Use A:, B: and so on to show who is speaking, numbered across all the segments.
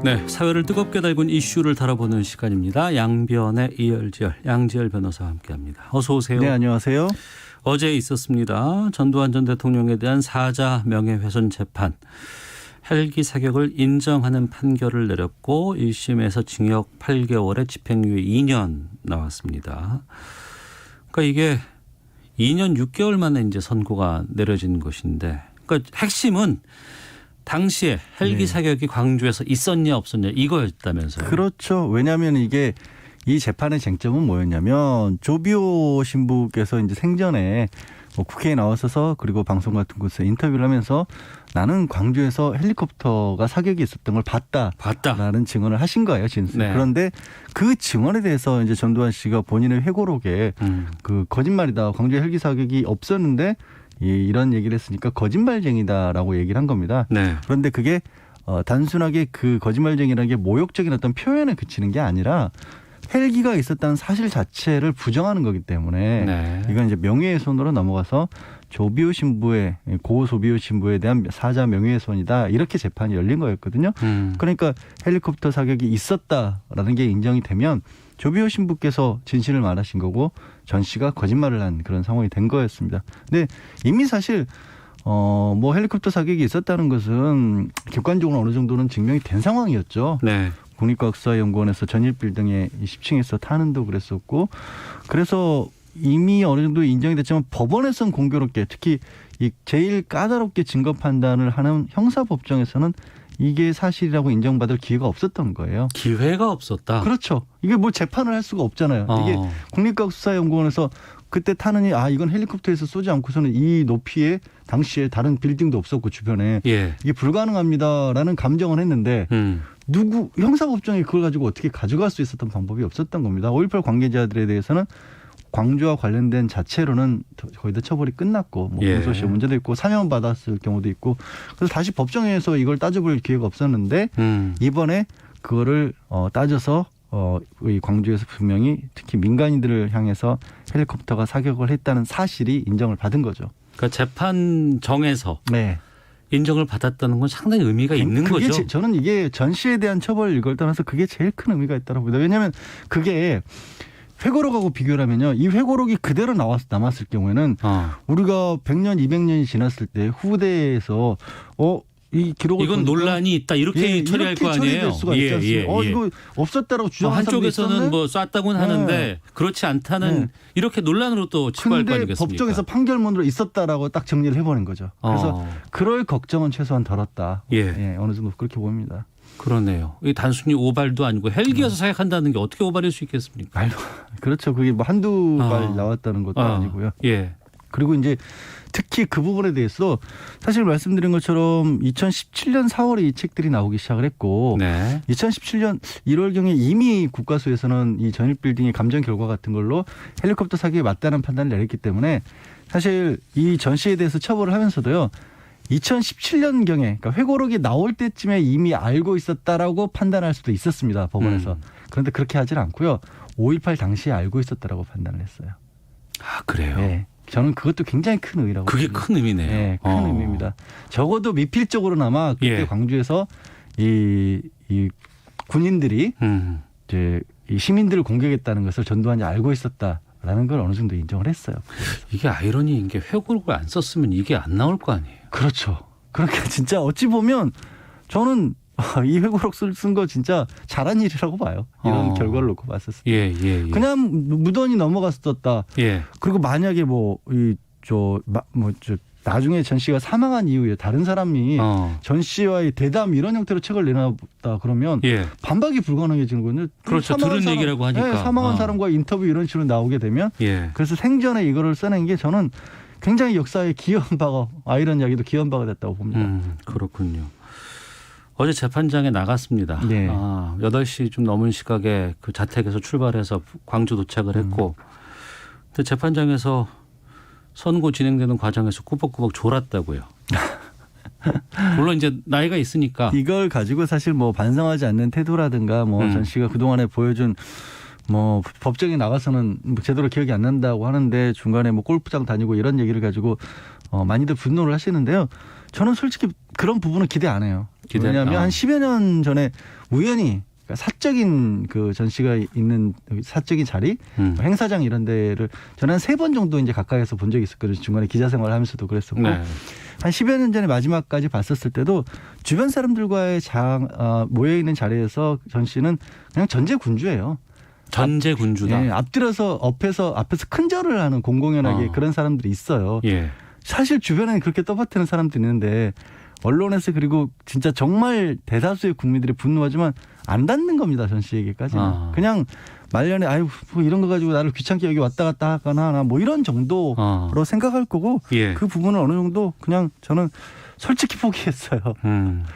A: 네, 사회를 뜨겁게 달군 이슈를 다뤄보는 시간입니다. 양변의 이열지열, 양지열 변호사와 함께합니다. 어서 오세요.
B: 네, 안녕하세요.
A: 어제 있었습니다. 전두환 전 대통령에 대한 사자 명예훼손 재판. 헬기 사격을 인정하는 판결을 내렸고 1심에서 징역 8개월에 집행유예 2년 나왔습니다. 그러니까 이게 2년 6개월 만에 이제 선고가 내려진 것인데, 그러니까 핵심은 당시에 헬기 사격이 광주에서 있었냐 없었냐 이거였다면서요.
B: 그렇죠. 왜냐하면 이게 이 재판의 쟁점은 뭐였냐면 조비오 신부께서 이제 생전에 국회에 나와서서 그리고 방송 같은 곳에서 인터뷰를 하면서 나는 광주에서 헬리콥터가 사격이 있었던 걸 봤다라는 증언을 하신 거예요, 진술.
A: 네.
B: 그런데 그 증언에 대해서 이제 전두환 씨가 본인의 회고록에 그 거짓말이다. 광주에 헬기 사격이 없었는데 이런 얘기를 했으니까 거짓말쟁이다라고 얘기를 한 겁니다.
A: 네.
B: 그런데 그게 단순하게 그 거짓말쟁이라는 게 모욕적인 어떤 표현에 그치는 게 아니라 헬기가 있었다는 사실 자체를 부정하는 거기 때문에
A: 네.
B: 이건 이제 명예훼손으로 넘어가서 조비오 신부의 고 조비오 신부에 대한 사자 명예훼손이다 이렇게 재판이 열린 거였거든요. 그러니까 헬리콥터 사격이 있었다라는 게 인정이 되면 조비오 신부께서 진실을 말하신 거고 전 씨가 거짓말을 한 그런 상황이 된 거였습니다. 근데 이미 사실 뭐 헬리콥터 사격이 있었다는 것은 객관적으로 어느 정도는 증명이 된 상황이었죠.
A: 네.
B: 국립과학수사연구원에서 전일빌딩에 10층에서 타는도 그랬었고, 그래서 이미 어느 정도 인정이 됐지만 법원에서는 공교롭게 특히 이 제일 까다롭게 증거 판단을 하는 형사법정에서는 이게 사실이라고 인정받을 기회가 없었던 거예요.
A: 기회가 없었다.
B: 그렇죠. 이게 뭐 재판을 할 수가 없잖아요. 이게 국립과학수사연구원에서 그때 타느니 이건 헬리콥터에서 쏘지 않고서는 이 높이에 당시에 다른 빌딩도 없었고 주변에 이게 불가능합니다라는 감정을 했는데 형사법정에 그걸 가지고 어떻게 가져갈 수 있었던 방법이 없었던 겁니다. 5.18 관계자들에 대해서는 광주와 관련된 자체로는 거의 다 처벌이 끝났고 공소시효 문제도 있고 사면 받았을 경우도 있고 그래서 다시 법정에서 이걸 따져볼 기회가 없었는데 이번에 그거를 따져서 이 광주에서 분명히 특히 민간인들을 향해서 헬리콥터가 사격을 했다는 사실이 인정을 받은 거죠.
A: 그러니까 재판정에서 인정을 받았다는 건 상당히 의미가 있는 거죠.
B: 저는 이게 전 씨에 대한 처벌 이걸 떠나서 그게 제일 큰 의미가 있다고 봅니다. 왜냐하면 그게 회고록하고 비교를 하면요. 이 회고록이 그대로 남았을 경우에는 우리가 100년, 200년이 지났을 때 후대에서 이 기록을
A: 이건 논란이 있다 이렇게 처리할 거 아니에요.
B: 수가 있지 않습니까? 이거 없었다라고 주장하는
A: 한쪽에서는 뭐 쐈다고는 하는데 그렇지 않다는 이렇게 논란으로 또 치부할 거 아니겠습니까?
B: 근데 법정에서 판결문으로 있었다라고 딱 정리를 해버린 거죠. 그래서 그럴 걱정은 최소한 덜었다. 어느 정도 그렇게 보입니다.
A: 그러네요. 이게 단순히 오발도 아니고 헬기에서 사격한다는 게 어떻게 오발일 수 있겠습니까?
B: 그렇죠. 그게 뭐 한두 발 나왔다는 것도 아니고요. 그리고 이제 특히 그 부분에 대해서 사실 말씀드린 것처럼 2017년 4월에 이 책들이 나오기 시작을 했고 2017년 1월경에 이미 국가수에서는 이 전일빌딩의 감정 결과 같은 걸로 헬리콥터 사격에 맞다는 판단을 내렸기 때문에 사실 이 전 씨에 대해서 처벌을 하면서도요. 2017년경에 그러니까 회고록이 나올 때쯤에 이미 알고 있었다라고 판단할 수도 있었습니다. 법원에서. 그런데 그렇게 하질 않고요. 5.18 당시에 알고 있었다라고 판단을 했어요.
A: 아, 그래요?
B: 네. 저는 그것도 굉장히 큰 의미라고
A: 그게
B: 봅니다.
A: 큰 의미네요.
B: 네, 큰 의미입니다. 적어도 미필적으로나마 그때 광주에서 이 군인들이 이제 이 시민들을 공격했다는 것을 전두환이 알고 있었다라는 걸 어느 정도 인정을 했어요.
A: 이게 아이러니인 게 회고록을 안 썼으면 이게 안 나올 거 아니에요.
B: 그렇죠. 그러니까 진짜 어찌 보면 저는 이 회고록 쓴 거 진짜 잘한 일이라고 봐요. 이런 결과를 놓고 봤었을 때. 그냥 무던히 넘어갔었다. 그리고 만약에 나중에 전 씨가 사망한 이후에 다른 사람이 전 씨와의 대담 이런 형태로 책을 내놨다 그러면 반박이 불가능해지는 거거든요.
A: 그렇죠. 들은 얘기라고 하니까.
B: 사망한 사람과 인터뷰 이런 식으로 나오게 되면 그래서 생전에 이거를 써낸 게 저는 굉장히 역사에 기여한 바가 이런 이야기도 기여한 바가 됐다고 봅니다.
A: 그렇군요. 어제 재판장에 나갔습니다. 8시 좀 넘은 시각에 그 자택에서 출발해서 광주 도착을 했고 근데 재판장에서 선고 진행되는 과정에서 꾸벅꾸벅 졸았다고요. 물론 이제 나이가 있으니까.
B: 이걸 가지고 사실 뭐 반성하지 않는 태도라든가 전 씨가 그동안에 보여준 법정에 나가서는 제대로 기억이 안 난다고 하는데 중간에 골프장 다니고 이런 얘기를 가지고 많이들 분노를 하시는데요. 저는 솔직히 그런 부분은 기대 안 해요. 왜냐하면 한 10여 년 전에 우연히 그러니까 사적인 그 전 씨가 있는 사적인 자리, 행사장 이런 데를 저는 한 3번 정도 이제 가까이서 본 적이 있었거든요. 중간에 기자 생활하면서도 그랬었고 한 10여 년 전에 마지막까지 봤었을 때도 주변 사람들과의 모여 있는 자리에서 전 씨는 그냥 전제 군주예요.
A: 전제 군주다.
B: 예, 앞들어서 앞에서 큰 절을 하는 공공연하게 그런 사람들이 있어요.
A: 예.
B: 사실 주변에는 그렇게 떠받드는 사람들이 있는데 언론에서 그리고 진짜 정말 대다수의 국민들이 분노하지만 안 닿는 겁니다. 전 씨에게까지는. 그냥 말년에 아유 뭐 이런 거 가지고 나를 귀찮게 여기 왔다 갔다 하거나 뭐 이런 정도로 생각할 거고 그 부분은 어느 정도 그냥 저는 솔직히 포기했어요.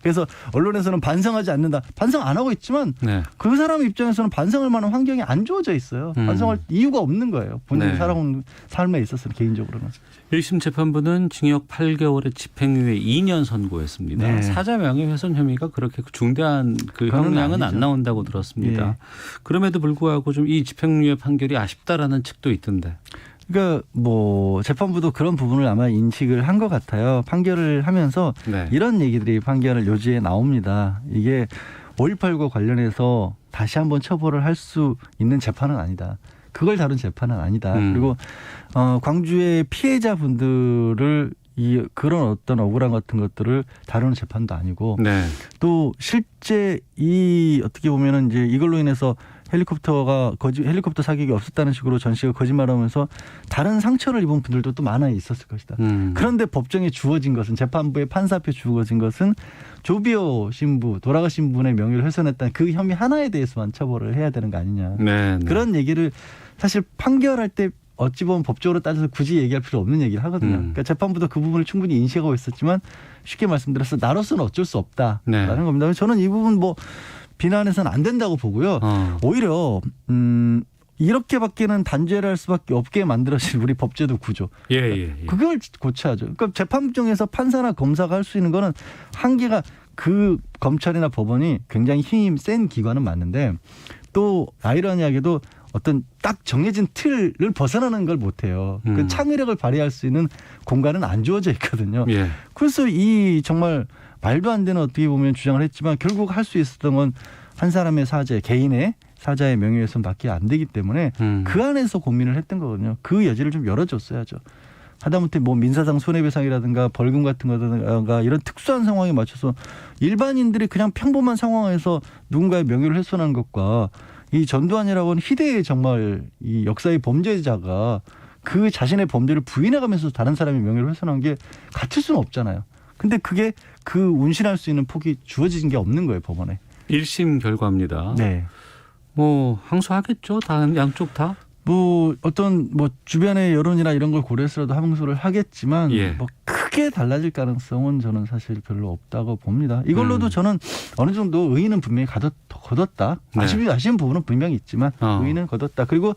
B: 그래서 언론에서는 반성하지 않는다. 반성 안 하고 있지만 그 사람 입장에서는 반성할 만한 환경이 안 주어져 있어요. 반성할 이유가 없는 거예요. 본인이 살아온 삶에 있어서는 개인적으로는.
A: 1심 재판부는 징역 8개월에 집행유예 2년 선고했습니다. 사자 명예훼손 혐의가 그렇게 중대한 그 형량은 안 나온다고 들었습니다. 그럼에도 불구하고 좀 이 집행유예 판결이 아쉽다라는 측도 있던데.
B: 그러니까 뭐 재판부도 그런 부분을 아마 인식을 한 것 같아요. 판결을 하면서 이런 얘기들이 판결을 요지에 나옵니다. 이게 5.18과 관련해서 다시 한번 처벌을 할 수 있는 재판은 아니다. 그걸 다룬 재판은 아니다. 그리고 광주의 피해자분들을 그런 어떤 억울함 같은 것들을 다루는 재판도 아니고 또 실제 어떻게 보면은 이제 이걸로 인해서 헬리콥터 사격이 없었다는 식으로 전 씨가 거짓말하면서 다른 상처를 입은 분들도 또 많아 있었을 것이다. 그런데 법정에 주어진 것은 재판부의 판사 앞에 주어진 것은 조비오 신부 돌아가신 분의 명예를 훼손했다는 그 혐의 하나에 대해서만 처벌을 해야 되는 거 아니냐. 그런 얘기를 사실 판결할 때 어찌 보면 법적으로 따져서 굳이 얘기할 필요 없는 얘기를 하거든요. 그러니까 재판부도 그 부분을 충분히 인식하고 있었지만 쉽게 말씀드려서 나로서는 어쩔 수 없다라는 겁니다. 저는 이 부분 뭐 비난해서는 안 된다고 보고요. 오히려 이렇게밖에는 단죄를 할 수밖에 없게 만들어진 우리 법제도 구조. 그걸 고쳐야죠. 그러니까 재판정에서 판사나 검사가 할 수 있는 거는 한계가 그 검찰이나 법원이 굉장히 힘이 센 기관은 맞는데 또 아이러니하게도 어떤 딱 정해진 틀을 벗어나는 걸 못해요. 그 창의력을 발휘할 수 있는 공간은 안 주어져 있거든요. 그래서 이 정말 말도 안 되는 어떻게 보면 주장을 했지만 결국 할 수 있었던 건 한 사람의 개인의 사자의 명예훼손밖에 안 되기 때문에 그 안에서 고민을 했던 거거든요. 그 여지를 좀 열어줬어야죠. 하다못해 뭐 민사상 손해배상이라든가 벌금 같은 거든가 이런 특수한 상황에 맞춰서 일반인들이 그냥 평범한 상황에서 누군가의 명예를 훼손하는 것과 이 전두환이라고 하는 희대의 정말 이 역사의 범죄자가 그 자신의 범죄를 부인해가면서 다른 사람의 명예를 훼손한 게 같을 수는 없잖아요. 근데 그게 그 운신할 수 있는 폭이 주어진 게 없는 거예요, 법원에. 1심
A: 결과입니다. 뭐 항소하겠죠, 다 양쪽 다.
B: 뭐 어떤 뭐 주변의 여론이나 이런 걸 고려해서라도 항소를 하겠지만 뭐 크게 달라질 가능성은 저는 사실 별로 없다고 봅니다. 이걸로도 저는 어느 정도 의의는 분명히 거뒀다. 아쉬운 부분은 분명히 있지만 의의는 거뒀다. 그리고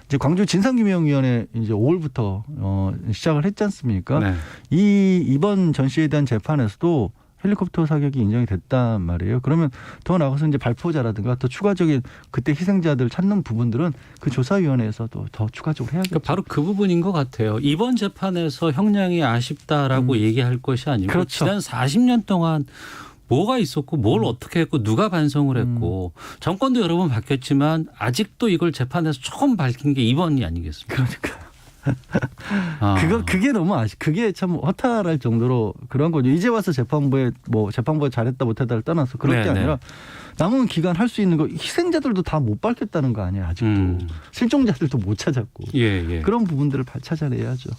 B: 이제 광주 진상규명위원회 이제 5월부터 시작을 했지 않습니까? 이번 전 씨에 대한 재판에서도 헬리콥터 사격이 인정이 됐단 말이에요. 그러면 더 나아가서 이제 발포자라든가 더 추가적인 그때 희생자들을 찾는 부분들은 그 조사위원회에서도 더 추가적으로 해야겠죠.
A: 그러니까 바로 그 부분인 것 같아요. 이번 재판에서 형량이 아쉽다라고 얘기할 것이 아니고 지난 40년 동안 뭐가 있었고 뭘 어떻게 했고 누가 반성을 했고 정권도 여러 번 바뀌었지만 아직도 이걸 재판에서 처음 밝힌 게 이번이 아니겠습니까?
B: 그러니까. 그게 너무 그게 참 허탈할 정도로 그런 거죠. 이제 와서 재판부가 잘했다 못했다를 떠나서 그럴 게 아니라 남은 기간 할 수 있는 거 희생자들도 다 못 밝혔다는 거 아니에요. 아직도 실종자들도 못 찾았고 그런 부분들을 찾아내야죠.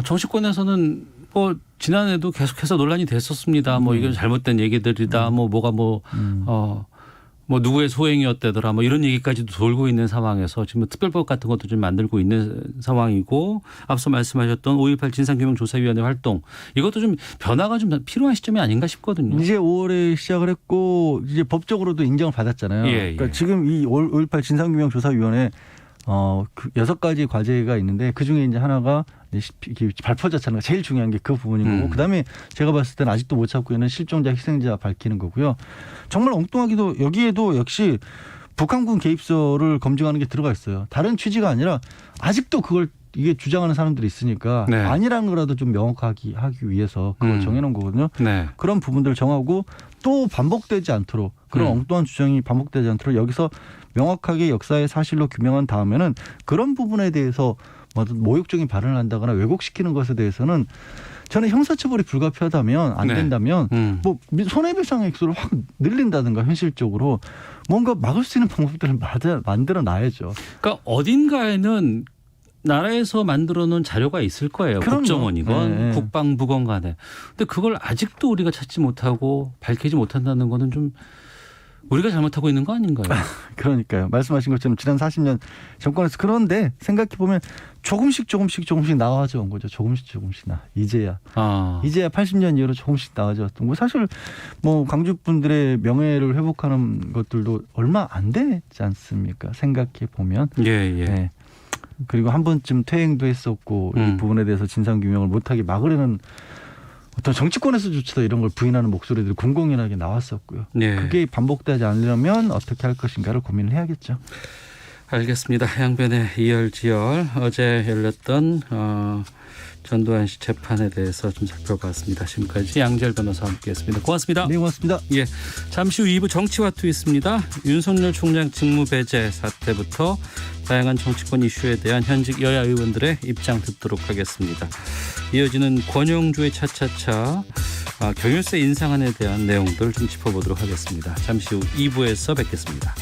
A: 정치권에서는 뭐 지난해도 계속해서 논란이 됐었습니다. 뭐 이게 잘못된 얘기들이다. 뭐 누구의 소행이었다더라 뭐 이런 얘기까지도 돌고 있는 상황에서 지금 특별법 같은 것도 좀 만들고 있는 상황이고 앞서 말씀하셨던 5.18 진상규명조사위원회 활동 이것도 좀 변화가 좀 필요한 시점이 아닌가 싶거든요.
B: 이제 5월에 시작을 했고 이제 법적으로도 인정을 받았잖아요. 그러니까 지금 이 5.18 진상규명조사위원회 6가지 과제가 있는데 그중에 이제 하나가 발포자 찾는 거 제일 중요한 게 그 부분인 거고 그다음에 제가 봤을 때는 아직도 못 찾고 있는 실종자 희생자 밝히는 거고요. 정말 엉뚱하기도 여기에도 역시 북한군 개입설을 검증하는 게 들어가 있어요. 다른 취지가 아니라 아직도 그걸 이게 주장하는 사람들이 있으니까
A: 네.
B: 아니라는 거라도 좀 명확하게 하기 위해서 그걸 정해놓은 거거든요.
A: 네.
B: 그런 부분들을 정하고 또 반복되지 않도록 그런 엉뚱한 주장이 반복되지 않도록 여기서 명확하게 역사의 사실로 규명한 다음에는 그런 부분에 대해서 모욕적인 발언을 한다거나 왜곡시키는 것에 대해서는 저는 형사처벌이 불가피하다면 안
A: 네.
B: 된다면 뭐 손해배상 액수를 확 늘린다든가 현실적으로 뭔가 막을 수 있는 방법들을 만들어 놔야죠.
A: 그러니까 어딘가에는 나라에서 만들어 놓은 자료가 있을 거예요.
B: 그럼요.
A: 국정원이건
B: 네.
A: 국방부건 간에. 근데 그걸 아직도 우리가 찾지 못하고 밝히지 못한다는 거는 좀 우리가 잘못하고 있는 거 아닌가요?
B: 그러니까요. 말씀하신 것처럼 지난 40년 정권에서 그런데 생각해보면 조금씩 나와져 온 거죠. 조금씩 이제야 80년 이후로 조금씩 나와져 왔던 거. 사실 뭐 광주 분들의 명예를 회복하는 것들도 얼마 안 되지 않습니까? 생각해보면.
A: 예.
B: 네. 그리고 한 번쯤 퇴행도 했었고 이 부분에 대해서 진상규명을 못하게 막으려는 어떤 정치권에서조차도 이런 걸 부인하는 목소리들이 공공연하게 나왔었고요.
A: 네.
B: 그게 반복되지 않으려면 어떻게 할 것인가를 고민을 해야겠죠.
A: 알겠습니다. 양변의 이열지열 어제 열렸던 전두환 씨 재판에 대해서 좀 살펴봤습니다. 지금까지 양지열 변호사와 함께했습니다. 고맙습니다.
B: 네, 고맙습니다.
A: 예, 잠시 후 2부 정치와투 있습니다. 윤석열 총장 직무 배제 사태부터 다양한 정치권 이슈에 대한 현직 여야 의원들의 입장 듣도록 하겠습니다. 이어지는 권영주의 차차차 경유세 인상안에 대한 내용들 좀 짚어보도록 하겠습니다. 잠시 후 2부에서 뵙겠습니다.